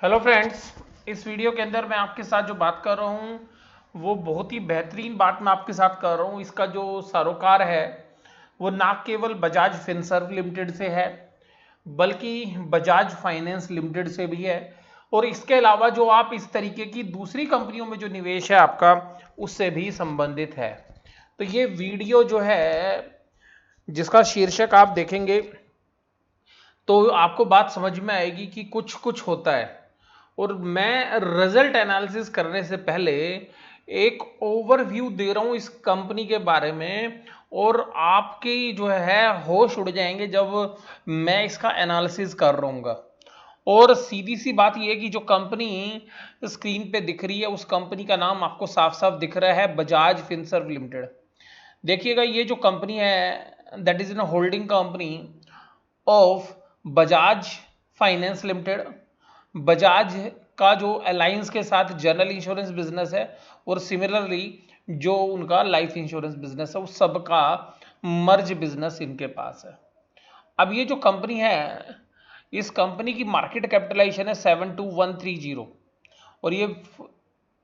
Hello friends, इस video के अंदर मैं आपके साथ जो बात कर रहा हूँ वो बहुत ही बेहतरीन बात मैं आपके साथ कर रहा हूँ। इसका जो सरोकार है वो ना केवल बजाज फिनसर्व लिमिटेड से है बल्कि बजाज फाइनेंस लिमिटेड से भी है। और इसके अलावा जो आप इस तरीके की दूसरी कंपनियों में जो निवेश है आपका उससे भी संबंधित है। तो ये वीडियो जो है जिसका शीर्षक आप देखेंगे तो आपको बात समझ में आएगी कि कुछ कुछ होता है। और मैं रिजल्ट एनालिसिस करने से पहले एक ओवरव्यू दे रहा हूं इस कंपनी के बारे में, और आपकी जो है होश उड़ जाएंगे जब मैं इसका एनालिसिस कर रहा हूँ। और सीधी सी बात यह है कि जो कंपनी स्क्रीन पे दिख रही है उस कंपनी का नाम आपको साफ साफ दिख रहा है, बजाज फिनसर्व लिमिटेड। देखिएगा, ये जो कंपनी है that is in holding company of Bajaj finance limited. Bajaj का जो अलायंस के साथ जनरल इंश्योरेंस बिजनेस है और सिमिलरली जो उनका लाइफ इंश्योरेंस बिजनेस है उस सब का मर्ज बिजनेस इनके पास है। अब ये जो कंपनी है इस कंपनी की मार्केट कैपिटलाइजेशन है 72130, और ये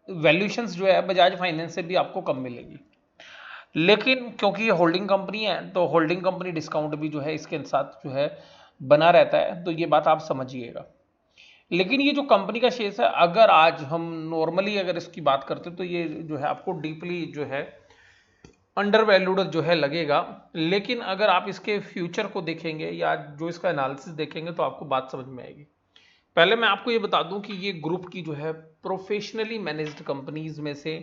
वैल्यूएशंस जो है बजाज फाइनेंस से भी आपको कम मिलेगी। लेकिन क्योंकि ये होल्डिंग कंपनी है तो होल्डिंग कंपनी डिस्काउंट भी जो है इसके साथ जो है बना रहता है, तो ये बात आप समझिएगा। लेकिन ये जो कंपनी का शेयर है, अगर आज हम नॉर्मली अगर इसकी बात करते तो ये जो है आपको डीपली जो है अंडर वैल्यूड जो है लगेगा। लेकिन अगर आप इसके फ्यूचर को देखेंगे या जो इसका एनालिसिस देखेंगे तो आपको बात समझ में आएगी। पहले मैं आपको ये बता दूं कि ये ग्रुप की जो है प्रोफेशनली मैनेज्ड कंपनीज में से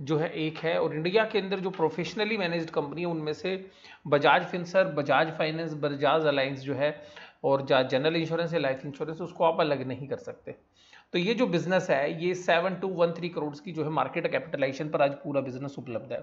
जो है एक है, और इंडिया के अंदर जो प्रोफेशनली मैनेज्ड कंपनी है उनमें से Bajaj Finserv, Bajaj finance, Bajaj alliance जो है और जनरल इंश्योरेंस या लाइफ इंश्योरेंस उसको आप अलग नहीं कर सकते। तो ये जो बिजनेस है ये 7213 करोड़ की जो है मार्केट कैपिटलाइजेशन पर आज पूरा बिजनेस उपलब्ध है।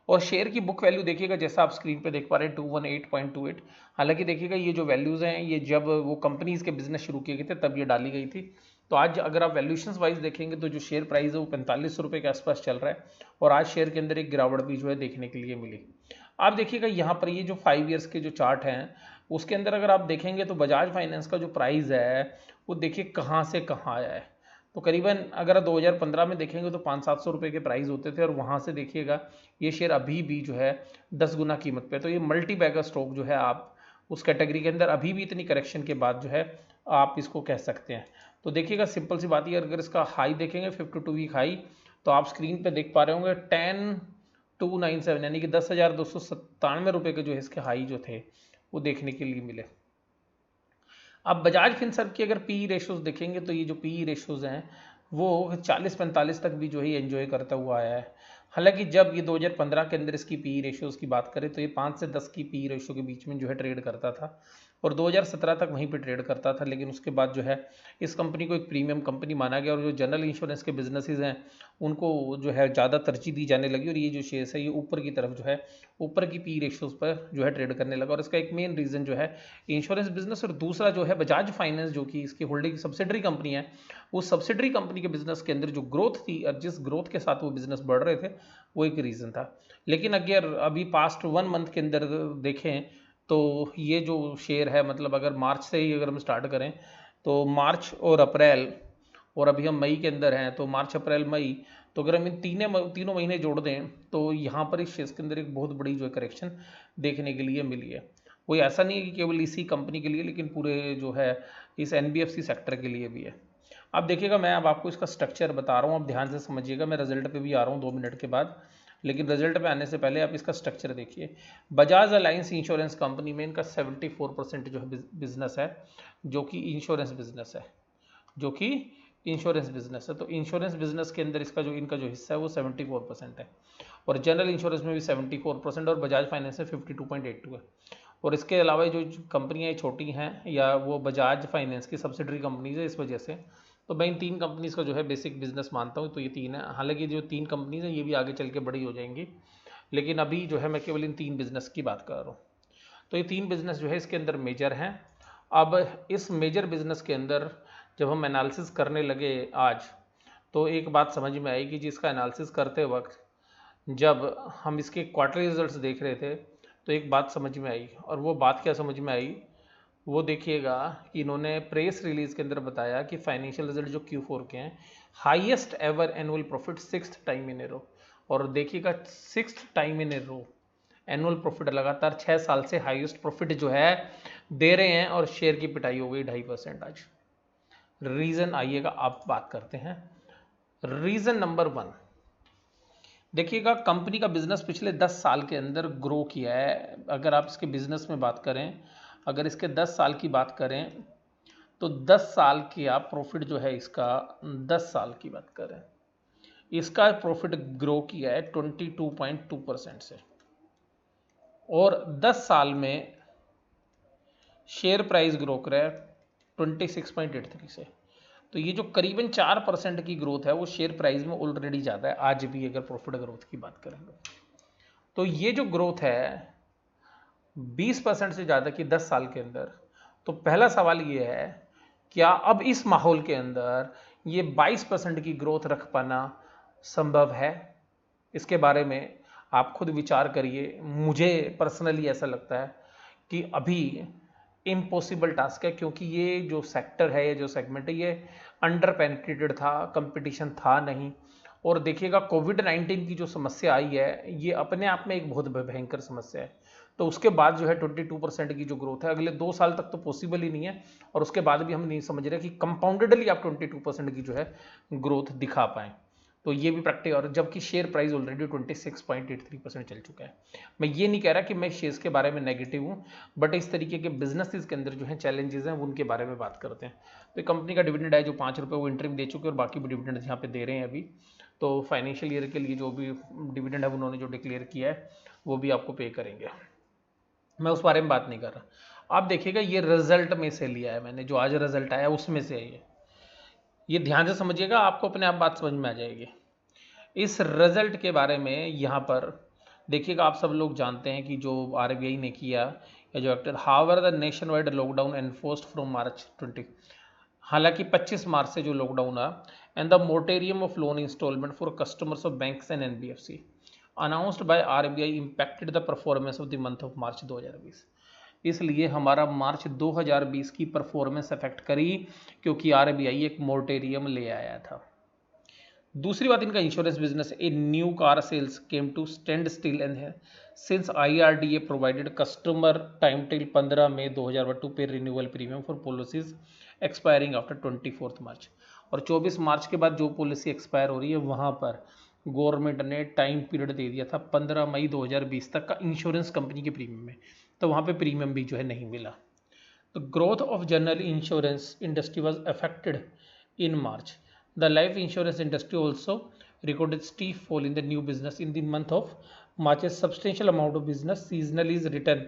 और शेयर की बुक वैल्यू देखिएगा जैसा आप स्क्रीन पे देख पा रहे हैं 218.28। हालांकि देखिएगा ये जो वैल्यूज हैं ये जब वो कंपनीज के बिजनेस शुरू किए गए थे तब ये डाली गई थी। तो आज अगर आप वैल्यूएशंस वाइज देखेंगे तो जो शेयर प्राइस है वो 45 रुपये के आसपास चल रहा है, और आज शेयर के अंदर एक गिरावट भी जो है देखने के लिए मिली। आप देखिएगा यहाँ पर ये जो 5 ईयर्स के जो चार्ट हैं उसके अंदर अगर आप देखेंगे तो बजाज फाइनेंस का जो प्राइस है वो देखिए कहाँ से कहाँ आया है। तो करीबन अगर 2015 में देखेंगे तो 500-700 रुपये के प्राइस होते थे, और वहाँ से देखिएगा ये शेयर अभी भी जो है 10 गुना कीमत पे। तो ये मल्टी बैगर स्टॉक जो है आप उस कैटेगरी के अंदर अभी भी इतनी करेक्शन के बाद जो है आप इसको कह सकते हैं। तो देखिएगा सिंपल सी बात है, अगर इसका हाई देखेंगे 52 वीक हाई तो आप स्क्रीन पे देख पा रहे होंगे 10297, यानी कि 10,297 रुपये के जो है इसके हाई जो थे वो देखने के लिए मिले। अब बजाज फिनसर्व की अगर पी रेशोज देखेंगे तो ये जो पी रेशोज हैं वो 40-45 तक भी जो है एंजॉय करता हुआ आया है। हालांकि जब ये 2015 के अंदर इसकी पी रेशियोज की बात करें तो ये 5 से 10 की पी रेशियो के बीच में जो है ट्रेड करता था, और 2017 तक वहीं पे ट्रेड करता था। लेकिन उसके बाद जो है इस कंपनी को एक प्रीमियम कंपनी माना गया, और जो जनरल इंश्योरेंस के बिजनेसेस हैं उनको जो है ज़्यादा तरजीह दी जाने लगी, और ये जो शेयर्स है ये ऊपर की तरफ जो है ऊपर की पी रेशियोज पर जो है ट्रेड करने लगा। और इसका एक मेन रीज़न जो है इंश्योरेंस बिजनेस, और दूसरा जो है बजाज फाइनेंस जो कि इसकी होल्डिंग सब्सिडरी कंपनी है, उस सब्सिडरी कंपनी के बिजनेस के अंदर जो ग्रोथ थी और जिस ग्रोथ के साथ वो बिजनेस बढ़ रहे थे वो एक रीज़न था। लेकिन अगर अभी पास्ट 1 मंथ के अंदर देखें तो ये जो शेयर है, मतलब अगर मार्च से ही अगर हम स्टार्ट करें तो मार्च और अप्रैल, और अभी हम मई के अंदर हैं तो मार्च अप्रैल मई, तो अगर हम इन तीनों महीने जोड़ दें तो यहाँ पर इस शेयर के अंदर एक बहुत बड़ी जो करेक्शन देखने के लिए मिली है। कोई ऐसा नहीं है कि केवल इसी कंपनी के लिए, लेकिन पूरे जो है इस एनबीएफसी सेक्टर के लिए भी है। अब देखिएगा मैं अब आपको इसका स्ट्रक्चर बता रहा हूँ, अब ध्यान से समझिएगा। मैं रिजल्ट पे भी आ रहा हूँ 2 मिनट के बाद, लेकिन रिजल्ट पे आने से पहले आप इसका स्ट्रक्चर देखिए। बजाज अलायंस इंश्योरेंस कंपनी में इनका 74% जो है बिजनेस है जो कि इंश्योरेंस बिजनेस है, जो कि इंश्योरेंस बिजनेस है। तो इंश्योरेंस बिजनेस के अंदर इसका जो इनका जो हिस्सा है वो 74% है, और जनरल इंश्योरेंस में भी 74%, और बजाज फाइनेंस में 52.82 है। और इसके अलावा जो कंपनियाँ छोटी हैं या वो बजाज फाइनेंस की सब्सिडरी कंपनीज है, इस वजह से तो मैं इन 3 कंपनीज का जो है बेसिक बिजनेस मानता हूँ। तो ये 3 है, हालांकि जो 3 कंपनीज हैं ये भी आगे चल के बड़ी हो जाएंगी, लेकिन अभी जो है मैं केवल इन 3 बिजनेस की बात कर रहा हूँ। तो ये 3 बिजनेस जो है इसके अंदर मेजर हैं। अब इस मेजर बिजनेस के अंदर जब हम एनालिसिस करने लगे आज, तो एक बात समझ में आई कि जिसका एनालिसिस करते वक्त जब हम इसके क्वार्टरली रिजल्ट्स देख रहे थे तो एक बात समझ में आई, और वो बात क्या समझ में आई वो देखिएगा कि इन्होंने प्रेस रिलीज के अंदर बताया कि फाइनेंशियल रिजल्ट जो Q4 के हैं, highest ever annual profit 6th time in a row. और देखिएगा 6th time in a row annual profit, लगातार 6 साल से हाईएस्ट प्रॉफिट जो है दे रहे हैं, और शेयर की पिटाई हो गई 2.5% आज। रीजन आइएगा आप बात करते हैं। रीजन नंबर 1, देखिएगा कंपनी का बिजनेस पिछले 10 साल के अंदर ग्रो किया है। अगर आप इसके बिजनेस में बात करें, अगर इसके 10 साल की बात करें, तो 10 साल की आप प्रॉफिट जो है इसका, 10 साल की बात करें, इसका प्रॉफिट ग्रो किया है 22.2% से, और 10 साल में शेयर प्राइस ग्रो करा है 26.83 से। तो ये जो करीबन 4% की ग्रोथ है वो शेयर प्राइस में ऑलरेडी ज़्यादा है आज भी, अगर प्रॉफिट ग्रोथ की बात करें तो ये जो ग्रोथ है 20% से ज़्यादा की 10 साल के अंदर। तो पहला सवाल ये है, क्या अब इस माहौल के अंदर ये 22% की ग्रोथ रख पाना संभव है? इसके बारे में आप खुद विचार करिए। मुझे पर्सनली ऐसा लगता है कि अभी इम्पॉसिबल टास्क है, क्योंकि ये जो सेक्टर है, ये जो सेगमेंट है, ये अंडर पेनिट्रेटेड था, कंपटीशन था नहीं। और देखिएगा कोविड-19 की जो समस्या आई है, ये अपने आप में एक बहुत भयंकर समस्या है। तो उसके बाद जो है 22% की जो ग्रोथ है अगले 2 साल तक तो पॉसिबल ही नहीं है, और उसके बाद भी हम नहीं समझ रहे कि कंपाउंडेडली आप 22% की जो है ग्रोथ दिखा पाएँ। तो ये भी प्रैक्टिस, और जबकि शेयर प्राइस ऑलरेडी 26.83% चल चुका है। मैं ये नहीं कह रहा कि मैं शेयर्स के बारे में नेगेटिव हूँ, बट इस तरीके के बिजनेसेस के अंदर जो है चैलेंजेस हैं वो उनके बारे में बात करते हैं। तो कंपनी का डिविडेंड है जो 5 रुपये वो इंटरिम दे चुके हैं, और बाकी भी डिविडेंड यहाँ पे दे रहे हैं अभी। तो फाइनेंशियल ईयर के लिए जो भी डिविडेंड है उन्होंने जो डिक्लेयर किया है वो भी आपको पे करेंगे, मैं उस बारे में बात नहीं कर रहा। आप देखिएगा ये रिजल्ट में से लिया है मैंने, जो आज रिजल्ट आया उसमें से है ये ध्यान से समझिएगा, आपको अपने आप बात समझ में आ जाएगी। इस रिजल्ट के बारे में यहाँ पर देखिएगा, आप सब लोग जानते हैं कि जो RBI ने किया, या जो actor, however the nationwide lockdown enforced from March 20, हालांकि 25 मार्च से जो लॉकडाउन है, and the moratorium of loan instalment for customers of banks and NBFC announced by RBI impacted the performance of the month of March 2020। इसलिए हमारा मार्च 2020 की performance affect करी, क्योंकि RBI एक मोटेरियम ले आया था। दूसरी बात, इनका insurance business, a new car sales came to stand still and है since IRDA provided customer time till 15 May 2001 to pay renewal premium for policies expiring after 24 March. और 24 मार्च के बाद जो पॉलिसी एक्सपायर हो रही है वहाँ पर गवर्नमेंट ने टाइम पीरियड दे दिया था 15 मई 2020 तक का इंश्योरेंस कंपनी के प्रीमियम में, तो वहाँ पे प्रीमियम भी जो है नहीं मिला। तो growth of general insurance industry was affected in March. The life insurance industry also recorded steep fall in the new business in the month of March. A substantial amount of business seasonally is written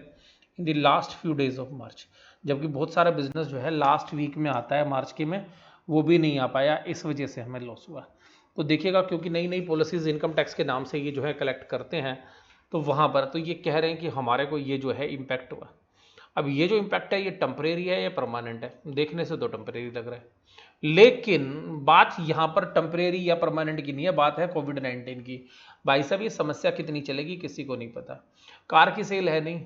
in the last few days of March. जबकि बहुत सारा business जो है last week में आता है मार्च के में, वो भी नहीं आ पाया, इस वजह से हमें लॉस हुआ। तो देखिएगा, क्योंकि नई नई पॉलिसीज इनकम टैक्स के नाम से ये जो है कलेक्ट करते हैं, तो वहाँ पर तो ये कह रहे हैं कि हमारे को ये जो है इम्पैक्ट हुआ। अब ये जो इम्पैक्ट है ये टेम्परेरी है या परमानेंट है? देखने से तो टेम्परेरी लग रहा है, लेकिन बात यहाँ पर टेम्परेरी या परमानेंट की नहीं है, बात है कोविड-19 की। भाई साहब ये समस्या कितनी चलेगी किसी को नहीं पता। कार की सेल है नहीं,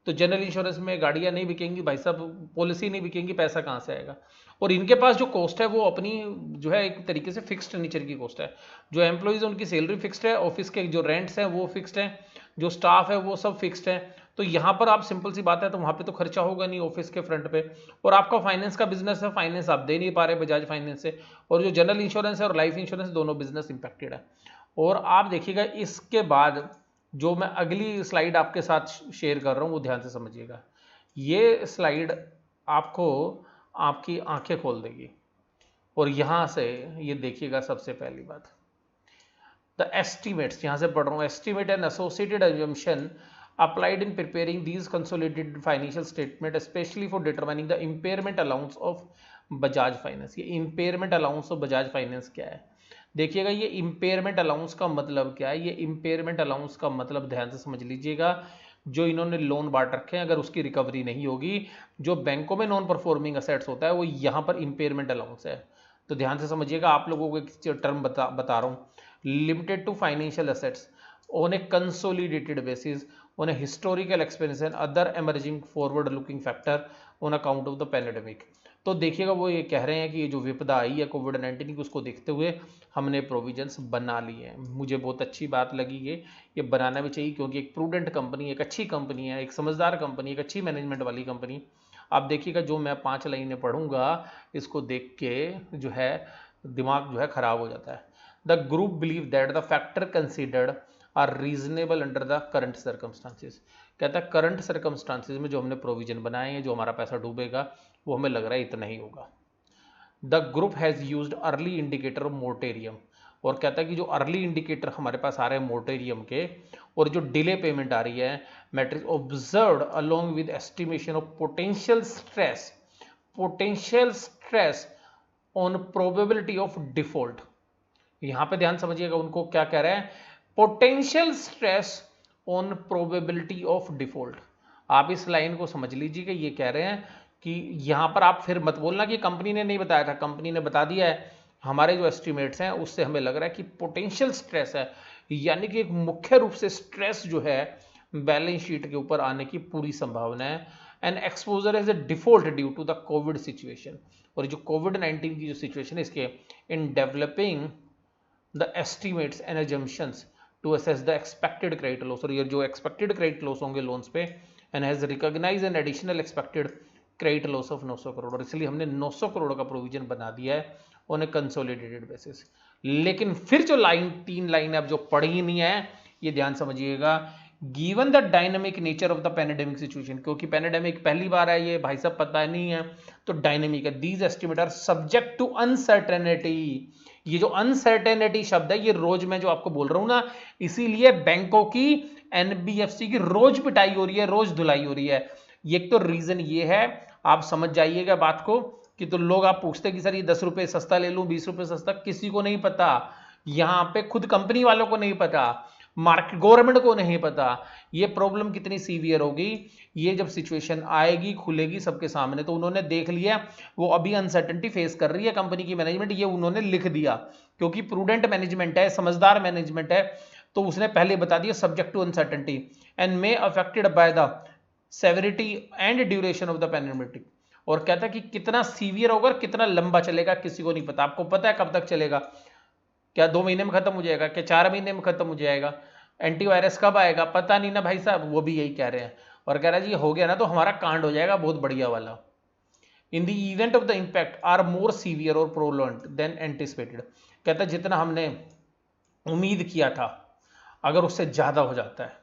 तो जनरल इंश्योरेंस में गाड़ियाँ नहीं बिकेंगी भाई साहब, पॉलिसी नहीं बिकेंगी, पैसा कहाँ से आएगा? और इनके पास जो कॉस्ट है वो अपनी जो है एक तरीके से फिक्स्ड नेचर की कॉस्ट है। जो एम्प्लॉइज़ है उनकी सैलरी फिक्स्ड है, ऑफिस के जो रेंट्स हैं वो फिक्स्ड हैं, जो स्टाफ है वो सब फिक्स्ड है। तो यहाँ पर आप सिंपल सी बात है, तो वहाँ पे तो खर्चा होगा नहीं ऑफिस के फ्रंट पे। और आपका फाइनेंस का बिजनेस है, फाइनेंस आप दे नहीं पा रहे बजाज फाइनेंस से, और जो जनरल इंश्योरेंस है और लाइफ इंश्योरेंस दोनों बिजनेस इंपैक्टेड है। और आप देखिएगा इसके बाद जो मैं अगली स्लाइड आपके साथ शेयर कर रहा हूँ वो ध्यान से समझिएगा। ये स्लाइड आपको आपकी आंखें खोल देगी। और यहाँ से ये देखिएगा, सबसे पहली बात, द एस्टिमेट्स, यहाँ से पढ़ रहा हूँ, estimate and associated assumption applied in preparing these consolidated financial statement especially for determining the impairment allowance of Bajaj Finance। ये impairment allowance of Bajaj Finance क्या है? देखिएगा, ये impairment allowance का मतलब क्या है? ये impairment allowance का मतलब ध्यान से समझ लीजिएगा, जो इन्होंने लोन बांट रखे हैं अगर उसकी रिकवरी नहीं होगी, जो बैंकों में नॉन परफॉर्मिंग असेट्स होता है वो यहाँ पर impairment allowance है। तो ध्यान से समझिएगा, आप लोगों को एक टर्म बता रहा हूँ, limited to financial assets on a consolidated basis on a historical expense and other emerging forward looking factor on account of the pandemic. तो देखिएगा वो ये कह रहे हैं कि ये जो विपदा आई है कोविड-19 की, उसको देखते हुए हमने प्रोविजंस बना लिए हैं। मुझे बहुत अच्छी बात लगी ये बनाना भी चाहिए, क्योंकि एक प्रूडेंट कंपनी, एक अच्छी कंपनी है, एक समझदार कंपनी, एक अच्छी मैनेजमेंट वाली कंपनी। आप देखिएगा जो मैं 5 लाइनें पढ़ूंगा, इसको देख के जो है दिमाग जो है खराब हो जाता है। The group believe that the factor considered are reasonable under the current circumstances. कहता है करंट सर्कमस्टांसिस में जो हमने प्रोविजन बनाए हैं, जो हमारा पैसा डूबेगा, वो हमें लग रहा है इतना ही होगा। The group has used early indicator of moratorium. और कहता है कि जो अर्ली इंडिकेटर हमारे पास आ रहे हैं मोटेरियम के, और जो डिले पेमेंट आ रही है, matrix observed along with estimation of potential stress on probability of default. यहां पे ध्यान समझिएगा, उनको क्या कह रहे हैं, potential stress on probability of default. आप इस लाइन को समझ लीजिएगा, ये कह रहे हैं कि यहां पर आप फिर मत बोलना कि कंपनी ने नहीं बताया था, कंपनी ने बता दिया है, हमारे जो एस्टिमेट्स हैं उससे हमें लग रहा है कि पोटेंशियल स्ट्रेस है, यानी कि एक मुख्य रूप से स्ट्रेस जो है बैलेंस शीट के ऊपर आने की पूरी संभावना है। And exposure as a default due to the COVID situation. और जो कोविड-19 की जो सिचुएशन है इसके, in developing the estimates and assumptions to assess the expected credit loss. और ये जो एक्सपेक्टेड क्रेडिट लॉस होंगे लोन्स पे, and has recognise an additional expected credit loss of 900 crore. और इसलिए हमने 900 करोड़ का प्रोविजन बना दिया है ऑन ए कंसोलिडेटेड बेसिस। लेकिन फिर जो लाइन 3 लाइन अब जो पढ़ी नहीं है, ये ध्यान समझिएगा, given the dynamic nature of the pandemic situation, क्योंकि पैंडेमिक पहली बार है ये भाई साहब, पता नहीं है, तो डायनेमिक है। These estimate are subject to uncertainty. ये जो अनसर्टेनिटी शब्द है, ये रोज मैं जो आपको बोल रहा हूं ना, इसीलिए बैंकों की, एनबीएफसी की रोज पिटाई हो रही है, रोज धुलाई हो रही है। एक तो रीजन ये है, आप समझ जाइएगा बात को, कि तो लोग आप पूछते कि सर ये 10 रुपए सस्ता ले लूं, 20 रुपए सस्ता, किसी को नहीं पता। यहां पे खुद कंपनी वालों को नहीं पता, मार्केट गवर्नमेंट को नहीं पता। ये प्रॉब्लम कितनी सीवियर होगी, ये जब सिचुएशन आएगी, खुलेगी सबके सामने, तो उन्होंने देख लिया, वो अभी अनसर्टेनिटी फेस कर रही है कंपनी की मैनेजमेंट, ये उन्होंने लिख दिया, क्योंकि प्रूडेंट मैनेजमेंट है, समझदार मैनेजमेंट है, तो उसने पहले बता दिया subject to uncertainty and may affected by the severity and duration of the pandemic. और कहता है कि कितना सीवियर होगा, कितना लंबा चलेगा, किसी को नहीं पता। आपको पता है कब तक चलेगा? क्या 2 महीने में खत्म हो जाएगा? क्या 4 महीने में खत्म हो जाएगा? एंटीवायरस कब आएगा? पता नहीं ना भाई साहब। वो भी यही कह रहे हैं, और कह रहा है जी हो गया ना तो हमारा कांड हो जाएगा बहुत बढ़िया वाला। In the event of the impact are more severe और प्रोलॉन्ड देन एंटिसिपेटेड। कहता है जितना हमने उम्मीद किया था, अगर उससे ज्यादा हो जाता है,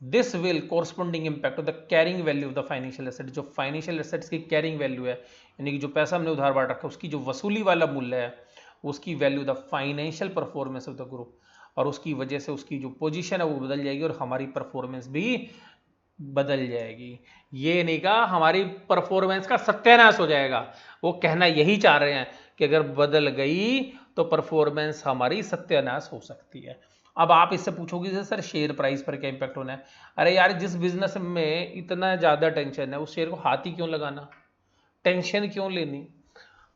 this will corresponding impact of the carrying value of the financial asset. जो फाइनेंशियल एसेट्स की कैरिंग वैल्यू है, यानी कि जो पैसा हमने उधार बांट रखा है, उसकी जो वसूली वाला मूल्य है, उसकी value the financial performance of the group, और उसकी वजह से उसकी जो पोजीशन है वो बदल जाएगी, और हमारी परफॉर्मेंस भी बदल जाएगी। ये नहीं कहा हमारी परफॉर्मेंस का सत्यानाश हो जाएगा, वो कहना यही चाह रहे हैं कि अगर बदल गई तो परफॉर्मेंस हमारी सत्यानाश हो सकती है। अब आप इससे पूछोगे सर शेयर प्राइस पर क्या इंपैक्ट होना है? अरे यार, जिस बिजनेस में इतना ज्यादा टेंशन है, उस शेयर को हाथ ही क्यों लगाना, टेंशन क्यों लेनी?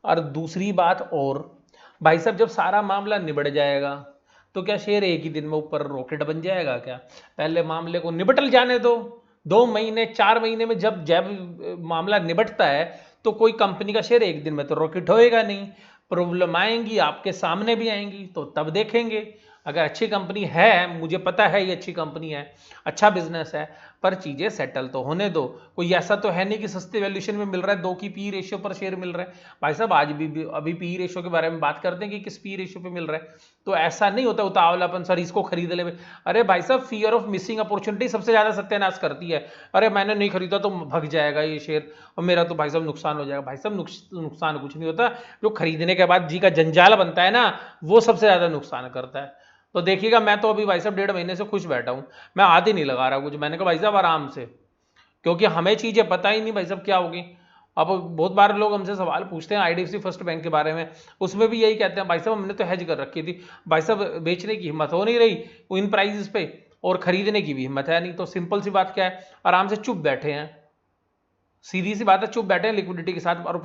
और दूसरी बात, और भाई साहब जब सारा मामला निबट जाएगा तो क्या शेयर एक ही दिन में ऊपर रॉकेट बन जाएगा क्या? पहले मामले को निबटल जाने दो। 2 महीने 4 महीने में जब जब मामला निबटता है, तो कोई कंपनी का शेयर एक दिन में तो रॉकेट होएगा नहीं। प्रॉब्लम आएंगी, आपके सामने भी आएंगी, तो तब देखेंगे। अगर अच्छी कंपनी है, मुझे पता है ये अच्छी कंपनी है, अच्छा बिजनेस है, पर चीजें सेटल तो होने दो। कोई ऐसा तो है नहीं कि सस्ते वैल्यूएशन में मिल रहा है, 2 की पी रेशियो पर शेयर मिल रहा है। भाई साहब आज भी अभी पी रेशियो के बारे में बात करते हैं कि किस पी रेशियो पे मिल रहा है, तो ऐसा नहीं होता उतावलापन, सर इसको खरीद ले। अरे भाई साहब, फियर ऑफ मिसिंग अपॉर्चुनिटी सबसे ज्यादा सत्यानाश करती है। अरे मैंने नहीं खरीदा तो भग जाएगा ये शेयर, और मेरा तो भाई साहब नुकसान हो जाएगा। भाई साहब नुकसान कुछ नहीं होता, जो खरीदने के बाद जी का जंजाल बनता है ना, वो सबसे ज्यादा नुकसान करता है। तो देखिएगा, मैं तो अभी भाई साहब 1.5 महीने से खुश बैठा हूं, मैं हाथ ही नहीं लगा रहा कुछ। मैंने कहा भाई साहब आराम से, क्योंकि हमें चीजें पता ही नहीं भाई साहब क्या होगी। अब बहुत बार लोग हमसे सवाल पूछते हैं आईडीएफसी फर्स्ट बैंक के बारे में, उसमें भी यही कहते हैं भाई साहब हमने तो हेज कर रखी थी। भाई साहब बेचने की हिम्मत हो नहीं रही इन प्राइसेस पे, और खरीदने की भी हिम्मत है नहीं। तो सिंपल सी बात क्या है, आराम से चुप बैठे हैं, सीधी सी बात है, चुप बैठे हैं लिक्विडिटी के साथ। और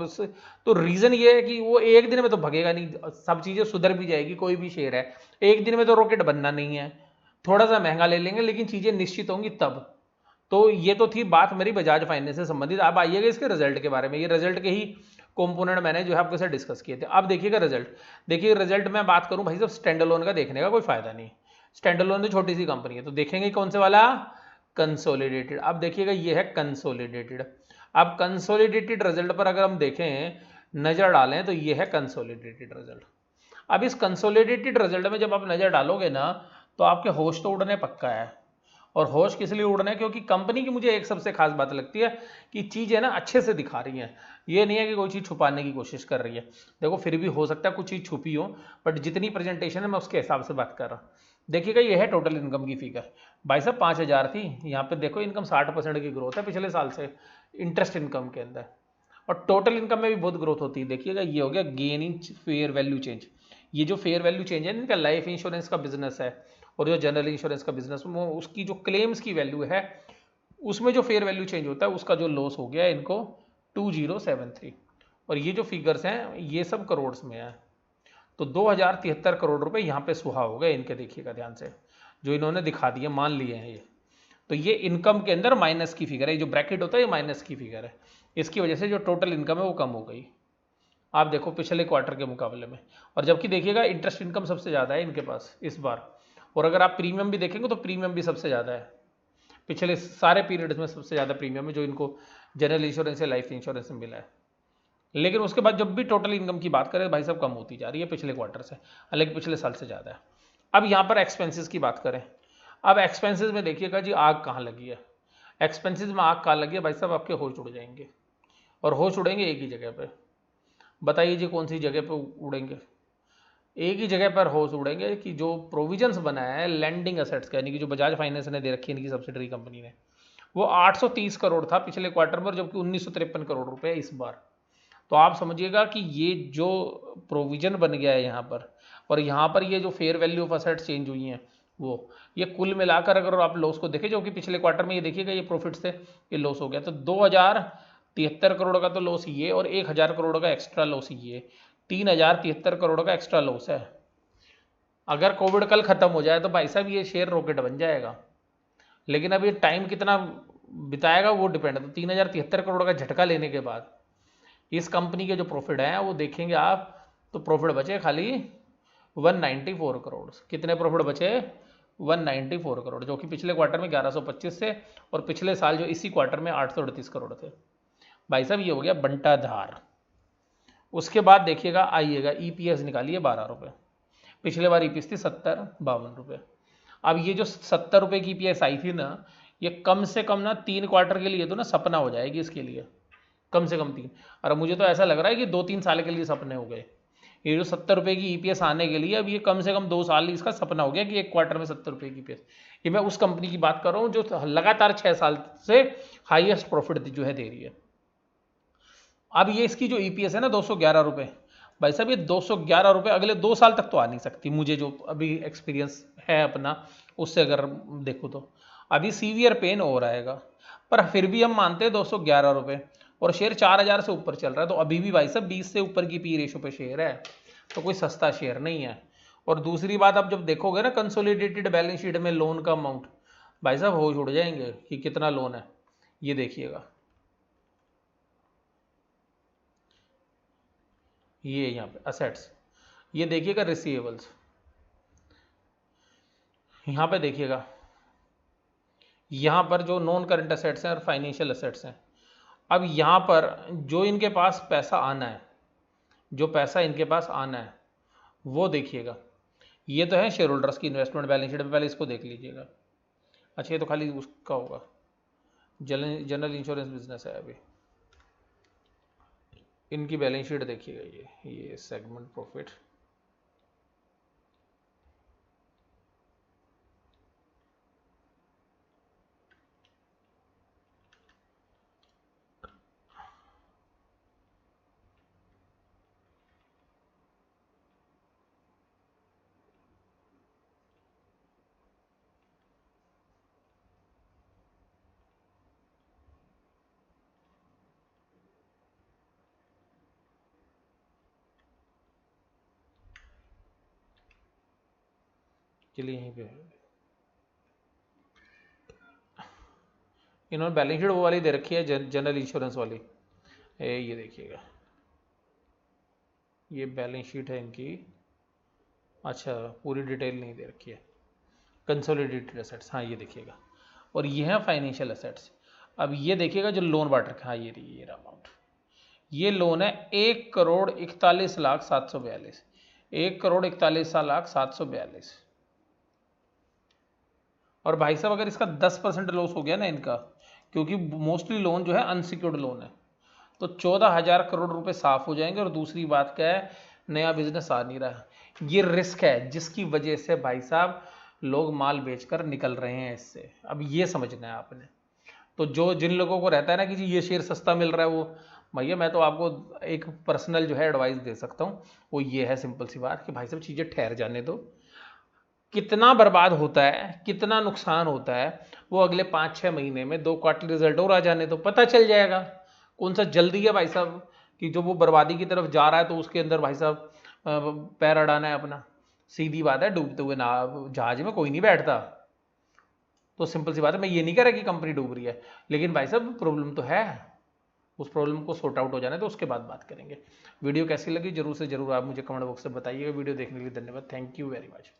तो रीजन ये है कि वो एक दिन में तो भगेगा नहीं, सब चीजें सुधर भी जाएगी। कोई भी शेयर है, एक दिन में तो रॉकेट बनना नहीं है, थोड़ा सा महंगा ले लेंगे, लेकिन चीजें निश्चित होंगी तब। तो ये तो थी बात मेरी बजाज फाइनेंस से संबंधित। अब आइएगा इसके रिजल्ट के बारे में। ये रिजल्ट के ही कंपोनेंट मैंने जो है आपके साथ डिस्कस किए थे। अब देखिएगा रिजल्ट। देखिए रिजल्ट में बात करूं भाई साहब, स्टैंड अलोन का देखने का कोई फायदा नहीं। स्टैंड अलोन तो छोटी सी कंपनी है, तो देखेंगे कौन से वाला, कंसोलिडेटेड। अब देखिएगा ये है कंसोलिडेटेड। अब कंसोलिडेटेड रिजल्ट पर अगर हम देखें, नजर डालें, तो ये है कंसोलिडेटेड रिजल्ट। अब इस कंसोलिडेटेड रिजल्ट में जब आप नजर डालोगे ना, तो आपके होश तो उड़ने पक्का है। और होश किस लिए उड़ना है, क्योंकि कंपनी की मुझे एक सबसे खास बात लगती है कि चीज़ें ना अच्छे से दिखा रही हैं। ये नहीं है कि कोई चीज़ छुपाने की कोशिश कर रही है। देखो फिर भी हो सकता है कुछ चीज़ छुपी हो, बट जितनी प्रेजेंटेशन है मैं उसके हिसाब से बात कर रहा हूँ। देखिएगा ये है टोटल इनकम की फिगर। भाई साहब 5,000 थी, यहाँ पे देखो इनकम 60% की ग्रोथ है पिछले साल से इंटरेस्ट इनकम के अंदर। और टोटल इनकम में भी बहुत ग्रोथ होती है। देखिएगा ये हो गया gain in fair value change. ये जो फेयर वैल्यू चेंज है इनका लाइफ इंश्योरेंस का बिजनेस है और जो जनरल इंश्योरेंस का बिजनेस, वो उसकी जो क्लेम्स की वैल्यू है उसमें जो फेयर वैल्यू चेंज होता है उसका जो लॉस हो गया इनको 2073। और ये जो फिगर्स हैं ये सब करोड़ में है। तो 2073 करोड़ रुपए यहाँ पे सुहा हो गए इनके। देखिएगा ध्यान से जो इन्होंने दिखा दिए, मान लिए हैं ये। तो ये इनकम के अंदर माइनस की फिगर है, जो ब्रैकेट होता है ये माइनस की फिगर है। इसकी वजह से जो टोटल इनकम है वो कम हो गई, आप देखो पिछले क्वार्टर के मुकाबले में। और जबकि देखिएगा इंटरेस्ट इनकम सबसे ज़्यादा है इनके पास इस बार। और अगर आप प्रीमियम भी देखेंगे तो प्रीमियम भी सबसे ज़्यादा है, पिछले सारे पीरियड्स में सबसे ज़्यादा प्रीमियम है जो इनको जनरल इंश्योरेंस या लाइफ इंश्योरेंस में मिला है। लेकिन उसके बाद जब भी टोटल इनकम की बात करें भाई साहब कम होती जा रही है पिछले क्वार्टर से, हालांकि पिछले साल से ज़्यादा है। अब यहाँ पर एक्सपेंसेस की बात करें। अब एक्सपेंसेस में देखिएगा जी आग कहाँ लगी है। एक्सपेंसेस में आग कहाँ लगी है भाई साहब, आपके होश उड़ जाएंगे। और होश उड़ेंगे एक ही जगह पे। बताइए जी कौन सी जगह पे उड़ेंगे। एक ही जगह पर होश उड़ेंगे कि जो प्रोविजंस बनाया है लैंडिंग असेट्स का, यानी कि जो बजाज फाइनेंस ने दे रखी है इनकी सब्सिडरी कंपनी ने, वो 830 करोड़ था पिछले क्वार्टर में, जबकि 1953 करोड़ रुपए इस बार। तो आप समझिएगा कि ये जो प्रोविजन बन गया है यहाँ पर, और यहाँ पर ये जो fair value of assets change हुई हैं वो, ये कुल मिलाकर अगर आप लॉस को देखें, जो कि पिछले क्वार्टर में ये देखिएगा ये प्रॉफिट से ये लॉस हो गया, तो 2073 करोड़ का तो लॉस ये, और 1,000 करोड़ का एक्स्ट्रा लॉस ये, 3,073 करोड़ का एक्स्ट्रा लॉस है। अगर कोविड कल खत्म हो जाए तो भाई साहब ये शेयर रॉकेट बन जाएगा। लेकिन अब ये टाइम कितना बिताएगा वो डिपेंड है। तो 3,073 करोड़ का झटका लेने के बाद इस कंपनी के जो प्रॉफिट है वो देखेंगे आप, तो प्रॉफिट बचे खाली 194 करोड़। कितने प्रॉफिट बचे, 194 करोड़, जो कि पिछले क्वार्टर में 1125 से, और पिछले साल जो इसी क्वार्टर में 838 करोड़ थे। भाई साहब ये हो गया बंटाधार। उसके बाद देखिएगा आइएगा ईपीएस निकालिए 12 रुपये। पिछले बार ईपीएस थी 70-52 रुपये। अब ये जो 70 रुपये की ईपीएस आई थी ना, ये कम से कम ना 3 क्वार्टर के लिए तो ना सपना हो जाएगी इसके लिए, कम से कम 3। और मुझे तो ऐसा लग रहा है कि 2-3 साल के लिए सपने हो गए। ये जो 70 रुपये की ईपीएस आने के लिए अब ये कम से कम 2 साल इसका सपना हो गया कि एक क्वार्टर में 70 रुपये की ईपीएस। ये मैं उस कंपनी की बात कर रहा हूँ जो लगातार 6 साल से हाईएस्ट प्रॉफिट जो है दे रही है। अब ये इसकी जो ईपीएस है ना 211 रुपये, भाई साहब ये 211 रुपये अगले 2 साल तक तो आ नहीं सकती, मुझे जो अभी एक्सपीरियंस है अपना उससे अगर देखूँ तो अभी सीवियर पेन हो रहेगा। पर फिर भी हम मानते हैं 211 रुपये, और शेयर 4,000 से ऊपर चल रहा है, तो अभी भी भाई साहब 20 से ऊपर की पी रेशो पे शेयर है, तो कोई सस्ता शेयर नहीं है। और दूसरी बात आप जब देखोगे ना कंसोलिडेटेड बैलेंस शीट में लोन का अमाउंट, भाई साहब होश उड़ जाएंगे कि कितना लोन है। ये देखिएगा, ये यहाँ पे असेट्स, ये देखिएगा रिसीवेबल्स, यहाँ पे देखिएगा, यहाँ पर जो नॉन करंट असेट्स हैं और फाइनेंशियल असेट्स हैं। अब यहाँ पर जो इनके पास पैसा आना है, जो पैसा इनके पास आना है वो देखिएगा। ये तो है शेयर होल्डर्स की इन्वेस्टमेंट बैलेंस शीट में, पहले इसको देख लीजिएगा। अच्छा ये तो खाली उसका होगा, जनरल इंश्योरेंस बिजनेस है अभी। इनकी बैलेंस शीट देखिएगा, ये सेगमेंट प्रॉफिट, चलिए यहीं पे इन्होंने बैलेंस शीट वो वाली दे रखी है, जनरल इंश्योरेंस वाली। ये देखिएगा, ये बैलेंस शीट है इनकी। अच्छा, पूरी डिटेल नहीं दे रखी है। कंसोलिडेटेड एसेट्स, हाँ ये देखिएगा, और ये है फाइनेंशियल एसेट्स। अब ये देखिएगा जो लोन बांट रखा है, ये अमाउंट, ये लोन है 1,41,0742, 1,41,0742। और भाई साहब अगर इसका 10% लॉस हो गया ना इनका, क्योंकि मोस्टली लोन जो है अनसिक्योर्ड लोन है, तो 14,000 करोड़ रुपए साफ हो जाएंगे। और दूसरी बात क्या है, नया बिजनेस आ नहीं रहा। ये रिस्क है जिसकी वजह से भाई साहब लोग माल बेचकर निकल रहे हैं इससे। अब ये समझना है आपने। तो जो जिन लोगों को रहता है ना कि जी ये शेयर सस्ता मिल रहा है, वो भैया मैं तो आपको एक पर्सनल जो है एडवाइस दे सकता हूँ, वो ये है सिंपल सी बात कि भाई साहब चीज़ें ठहर जाने दो। कितना बर्बाद होता है, कितना नुकसान होता है, वो अगले 5-6 महीने में 2 क्वार्टर रिजल्ट और आ जाने तो पता चल जाएगा। कौन सा जल्दी है भाई साहब कि जो वो बर्बादी की तरफ जा रहा है तो उसके अंदर भाई साहब पैर अड़ाना है अपना। सीधी बात है, डूबते हुए ना जहाज में कोई नहीं बैठता। तो सिंपल सी बात है, मैं ये नहीं कह रहा कि कंपनी डूब रही है, लेकिन भाई साहब प्रॉब्लम तो है, उस प्रॉब्लम को सॉर्ट आउट हो जाना है तो उसके बाद बात करेंगे। वीडियो कैसी लगी जरूर से जरूर आप मुझे कमेंट बॉक्स में बताइएगा। वीडियो देखने के लिए धन्यवाद, थैंक यू वेरी मच।